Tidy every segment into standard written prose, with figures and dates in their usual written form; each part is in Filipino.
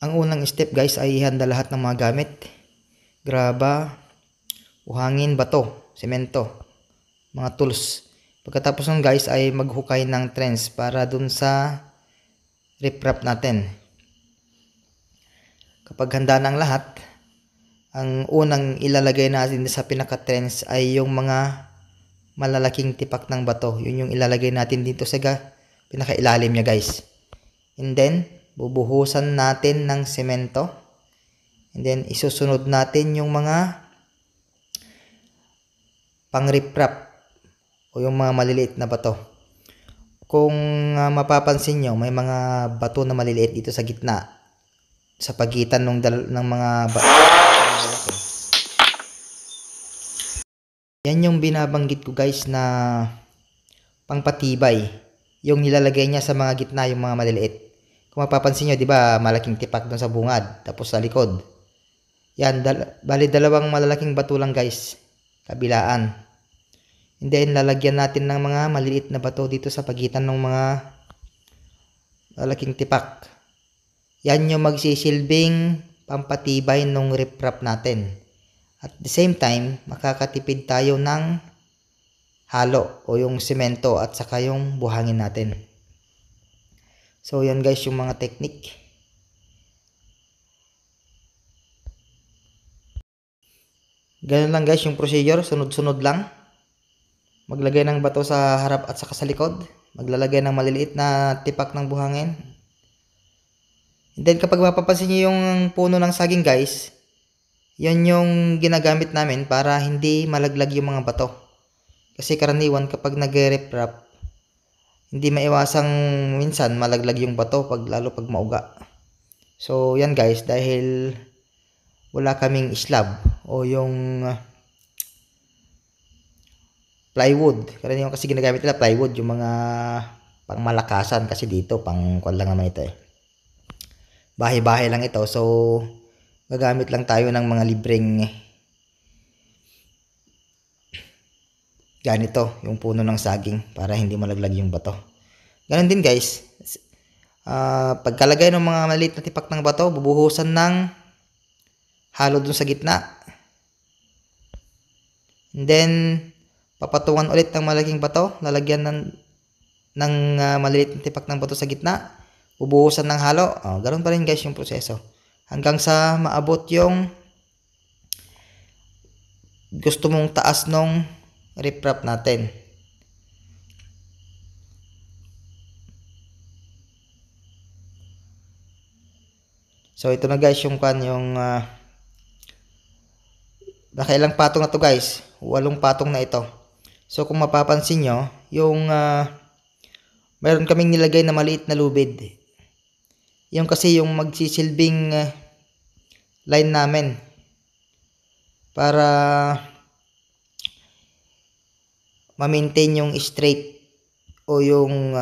Ang unang step guys ay ihanda lahat ng mga gamit. Graba, buhangin, bato, semento, mga tools. Pagkatapos nun guys ay maghukay ng trench para dun sa riprap natin. Kapag handa ng lahat, ang unang ilalagay natin sa pinaka-trench ay yung mga malalaking tipak ng bato. Yun yung ilalagay natin dito sa pinaka-ilalim niya guys. And then, bubuhusan natin ng semento. And then, isusunod natin yung mga pang-riprap o yung mga maliliit na bato. Kung mapapansin nyo, may mga bato na maliliit dito sa gitna. Sa pagitan ng mga bato. Yan yung binabanggit ko guys na pangpatibay. Yung nilalagay niya sa mga gitna yung mga maliliit. Kung mapapansin nyo, di ba, malaking tipak doon sa bungad, tapos sa likod. Yan, bali dalawang malalaking bato lang guys, kabilaan. And then, lalagyan natin ng mga maliliit na bato dito sa pagitan ng mga malaking tipak. Yan yung magsisilbing pampatibay ng riprap natin. At the same time, makakatipid tayo ng halo o yung semento at saka yung buhangin natin. So yan guys yung mga technique. Ganun lang guys yung procedure, sunod-sunod lang. Maglagay ng bato sa harap at saka sa likod. Maglalagay ng maliliit na tipak ng buhangin. And then kapag mapapansin niyo yung puno ng saging guys, yan yung ginagamit namin para hindi malaglag yung mga bato. Kasi karaniwan kapag nag-riprap, hindi maiwasang minsan malaglag yung bato lalo pag mauga. So yan guys, dahil wala kaming slab o yung plywood. Karaniwan kasi ginagamit nila plywood, yung mga pangmalakasan kasi dito pang kwan lang naman ito eh. Bahay-bahay lang ito. So gagamit lang tayo ng mga libreng ganito, yung puno ng saging para hindi malaglag yung bato. Ganon din guys, pagkalagay ng mga maliit na tipak ng bato, bubuhusan ng halo dun sa gitna. And then, papatungan ulit ng malaking bato, lalagyan ng maliit na tipak ng bato sa gitna, bubuhusan ng halo. Ganon pa rin guys yung proseso. Hanggang sa maabot yung gusto mong taas nung riprap natin. So ito na guys yung nakailang patong na to guys. 8 patong na ito. So kung mapapansin nyo, yung mayroon kaming nilagay na maliit na lubid. Yung kasi yung magsisilbing line namin para ma-maintain yung straight o yung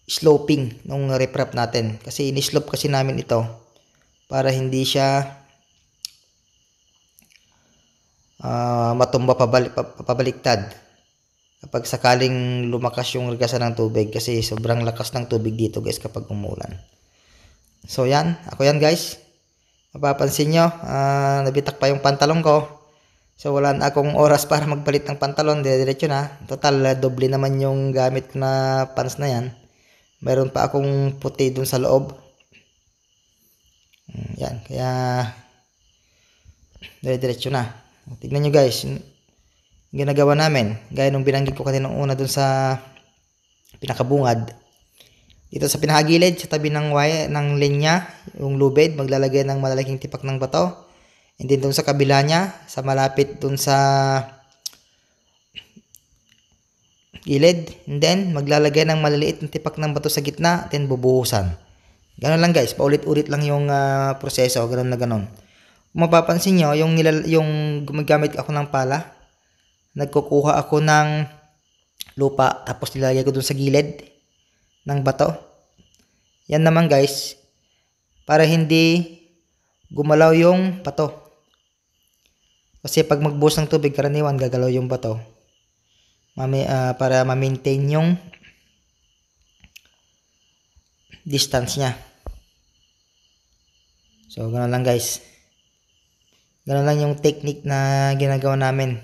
sloping ng riprap natin. Kasi in-slope kasi namin ito para hindi siya matumba pabaliktad kapag sakaling lumakas yung ragasan ng tubig, kasi sobrang lakas ng tubig dito guys kapag umuulan. So yan, ako yan guys. Mapapansin nyo, nabitak pa yung pantalon ko. So wala na akong oras para magpalit ng pantalon, diretso na. Total, doble naman yung gamit ko na pants na yan. Meron pa akong puti dun sa loob. Yan, kaya diretso na. Tignan nyo guys, ginagawa namin, gaya nung binanggit ko kanina una dun sa pinakabungad. Dito sa pinakagilid, sa tabi ng wire, ng linya, yung lubid, maglalagay ng malalaking tipak ng bato. And then dun sa kabila niya, sa malapit dun sa gilid. And then maglalagay ng maliliit na tipak ng bato sa gitna, then bubuhusan. Ganon lang guys, paulit-ulit lang yung proseso, ganon na ganon. Kung mapapansin nyo, yung gumagamit ako ng pala, nagkukuha ako ng lupa, tapos nilalagay ko dun sa gilid ng bato. Yan naman guys, para hindi gumalaw yung bato. Kasi pag magbuhos ng tubig, karaniwan gagalaw yung bato. Para ma-maintain yung distance niya. So, gano'n lang guys. Gano'n lang yung technique na ginagawa namin.